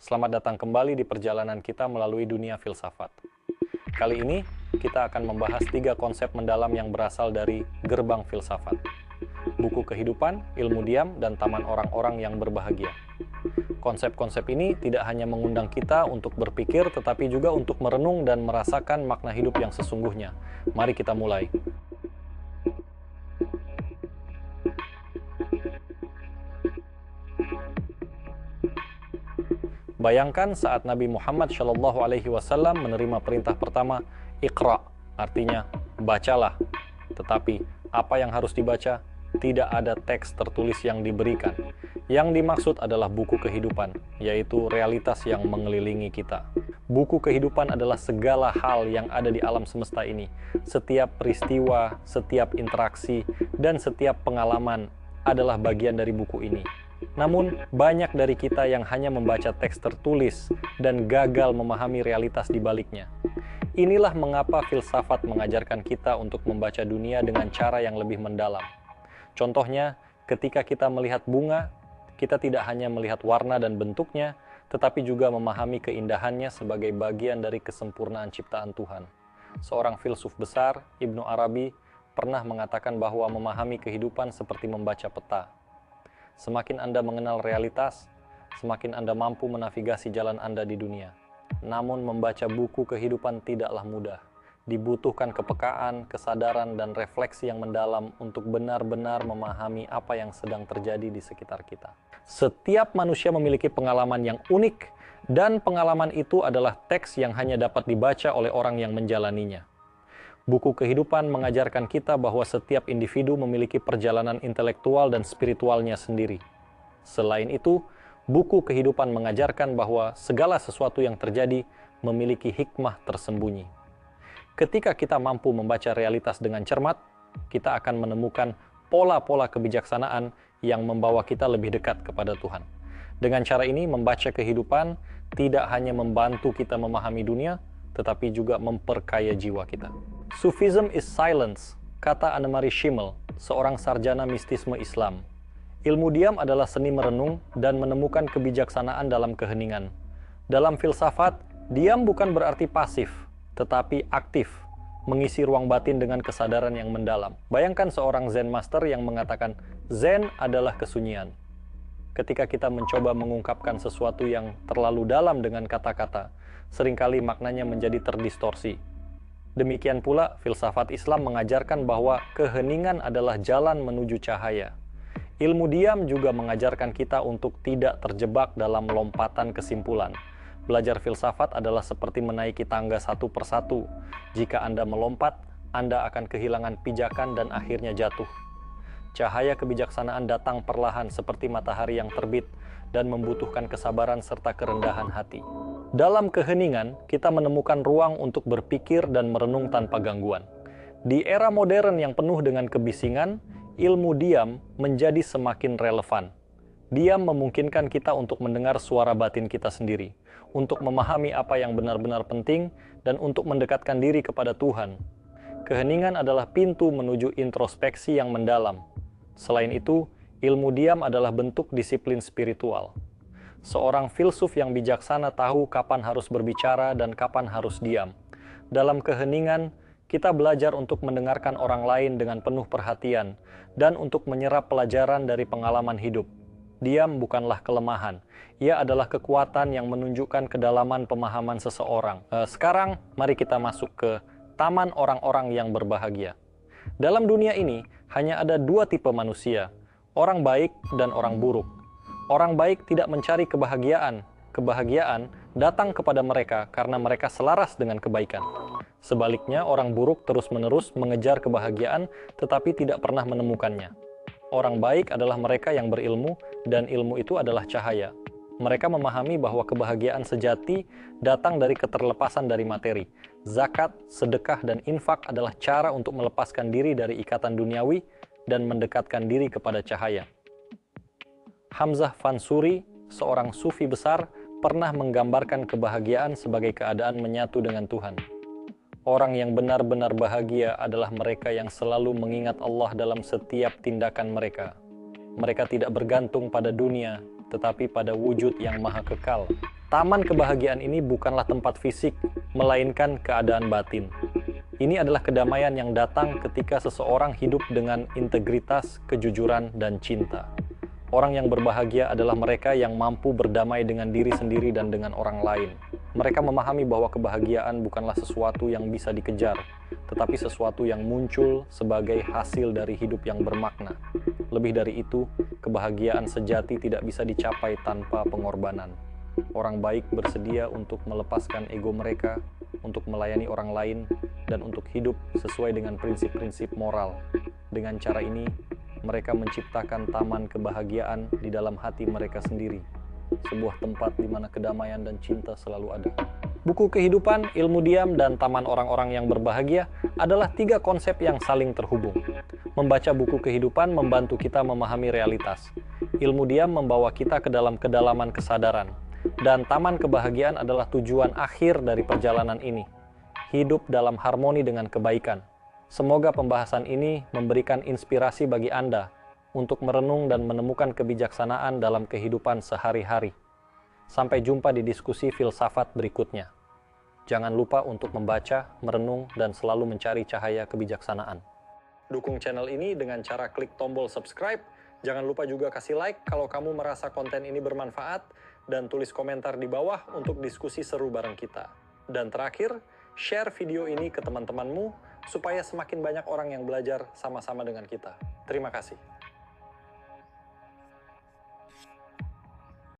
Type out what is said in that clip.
Selamat datang kembali di perjalanan kita melalui dunia filsafat. Kali ini, kita akan membahas 3 konsep mendalam yang berasal dari gerbang filsafat. Buku kehidupan, ilmu diam, dan taman orang-orang yang berbahagia. Konsep-konsep ini tidak hanya mengundang kita untuk berpikir, tetapi juga untuk merenung dan merasakan makna hidup yang sesungguhnya. Mari kita mulai. Bayangkan saat Nabi Muhammad SAW menerima perintah pertama, Iqra, artinya bacalah. Tetapi apa yang harus dibaca? Tidak ada teks tertulis yang diberikan. Yang dimaksud adalah buku kehidupan, yaitu realitas yang mengelilingi kita. Buku kehidupan adalah segala hal yang ada di alam semesta ini. Setiap peristiwa, setiap interaksi, dan setiap pengalaman adalah bagian dari buku ini. Namun, banyak dari kita yang hanya membaca teks tertulis dan gagal memahami realitas di baliknya. Inilah mengapa filsafat mengajarkan kita untuk membaca dunia dengan cara yang lebih mendalam. Contohnya, ketika kita melihat bunga, kita tidak hanya melihat warna dan bentuknya, tetapi juga memahami keindahannya sebagai bagian dari kesempurnaan ciptaan Tuhan. Seorang filsuf besar, Ibnu Arabi, pernah mengatakan bahwa memahami kehidupan seperti membaca peta. Semakin Anda mengenal realitas, semakin Anda mampu menavigasi jalan Anda di dunia. Namun membaca buku kehidupan tidaklah mudah. Dibutuhkan kepekaan, kesadaran, dan refleksi yang mendalam untuk benar-benar memahami apa yang sedang terjadi di sekitar kita. Setiap manusia memiliki pengalaman yang unik, dan pengalaman itu adalah teks yang hanya dapat dibaca oleh orang yang menjalaninya. Buku kehidupan mengajarkan kita bahwa setiap individu memiliki perjalanan intelektual dan spiritualnya sendiri. Selain itu, buku kehidupan mengajarkan bahwa segala sesuatu yang terjadi memiliki hikmah tersembunyi. Ketika kita mampu membaca realitas dengan cermat, kita akan menemukan pola-pola kebijaksanaan yang membawa kita lebih dekat kepada Tuhan. Dengan cara ini, membaca kehidupan tidak hanya membantu kita memahami dunia, tetapi juga memperkaya jiwa kita. Sufism is silence, kata Annemarie Schimmel, seorang sarjana mistisme Islam. Ilmu diam adalah seni merenung dan menemukan kebijaksanaan dalam keheningan. Dalam filsafat, diam bukan berarti pasif, tetapi aktif, mengisi ruang batin dengan kesadaran yang mendalam. Bayangkan seorang Zen Master yang mengatakan, Zen adalah kesunyian. Ketika kita mencoba mengungkapkan sesuatu yang terlalu dalam dengan kata-kata, seringkali maknanya menjadi terdistorsi. Demikian pula, filsafat Islam mengajarkan bahwa keheningan adalah jalan menuju cahaya. Ilmu diam juga mengajarkan kita untuk tidak terjebak dalam lompatan kesimpulan. Belajar filsafat adalah seperti menaiki tangga satu persatu. Jika Anda melompat, Anda akan kehilangan pijakan dan akhirnya jatuh. Cahaya kebijaksanaan datang perlahan seperti matahari yang terbit dan membutuhkan kesabaran serta kerendahan hati. Dalam keheningan, kita menemukan ruang untuk berpikir dan merenung tanpa gangguan. Di era modern yang penuh dengan kebisingan, ilmu diam menjadi semakin relevan. Diam memungkinkan kita untuk mendengar suara batin kita sendiri, untuk memahami apa yang benar-benar penting, dan untuk mendekatkan diri kepada Tuhan. Keheningan adalah pintu menuju introspeksi yang mendalam. Selain itu, ilmu diam adalah bentuk disiplin spiritual. Seorang filsuf yang bijaksana tahu kapan harus berbicara dan kapan harus diam. Dalam keheningan, kita belajar untuk mendengarkan orang lain dengan penuh perhatian dan untuk menyerap pelajaran dari pengalaman hidup. Diam bukanlah kelemahan, ia adalah kekuatan yang menunjukkan kedalaman pemahaman seseorang. Sekarang, mari kita masuk ke taman orang-orang yang berbahagia. Dalam dunia ini, hanya ada 2 tipe manusia, orang baik dan orang buruk. Orang baik tidak mencari kebahagiaan. Kebahagiaan datang kepada mereka karena mereka selaras dengan kebaikan. Sebaliknya, orang buruk terus-menerus mengejar kebahagiaan tetapi tidak pernah menemukannya. Orang baik adalah mereka yang berilmu dan ilmu itu adalah cahaya. Mereka memahami bahwa kebahagiaan sejati datang dari keterlepasan dari materi. Zakat, sedekah, dan infak adalah cara untuk melepaskan diri dari ikatan duniawi dan mendekatkan diri kepada cahaya. Hamzah Fansuri, seorang sufi besar, pernah menggambarkan kebahagiaan sebagai keadaan menyatu dengan Tuhan. Orang yang benar-benar bahagia adalah mereka yang selalu mengingat Allah dalam setiap tindakan mereka. Mereka tidak bergantung pada dunia, tetapi pada wujud yang maha kekal. Taman kebahagiaan ini bukanlah tempat fisik, melainkan keadaan batin. Ini adalah kedamaian yang datang ketika seseorang hidup dengan integritas, kejujuran, dan cinta. Orang yang berbahagia adalah mereka yang mampu berdamai dengan diri sendiri dan dengan orang lain. Mereka memahami bahwa kebahagiaan bukanlah sesuatu yang bisa dikejar, tetapi sesuatu yang muncul sebagai hasil dari hidup yang bermakna. Lebih dari itu, kebahagiaan sejati tidak bisa dicapai tanpa pengorbanan. Orang baik bersedia untuk melepaskan ego mereka, untuk melayani orang lain, dan untuk hidup sesuai dengan prinsip-prinsip moral. Dengan cara ini, mereka menciptakan taman kebahagiaan di dalam hati mereka sendiri, sebuah tempat di mana kedamaian dan cinta selalu ada. Buku Kehidupan, Ilmu Diam, dan Taman Orang-Orang yang Berbahagia adalah 3 konsep yang saling terhubung. Membaca buku kehidupan membantu kita memahami realitas. Ilmu diam membawa kita ke dalam kedalaman kesadaran. Dan taman kebahagiaan adalah tujuan akhir dari perjalanan ini. Hidup dalam harmoni dengan kebaikan. Semoga pembahasan ini memberikan inspirasi bagi Anda untuk merenung dan menemukan kebijaksanaan dalam kehidupan sehari-hari. Sampai jumpa di diskusi filsafat berikutnya. Jangan lupa untuk membaca, merenung, dan selalu mencari cahaya kebijaksanaan. Dukung channel ini dengan cara klik tombol subscribe. Jangan lupa juga kasih like kalau kamu merasa konten ini bermanfaat, dan tulis komentar di bawah untuk diskusi seru bareng kita. Dan terakhir, share video ini ke teman-temanmu supaya semakin banyak orang yang belajar sama-sama dengan kita. Terima kasih.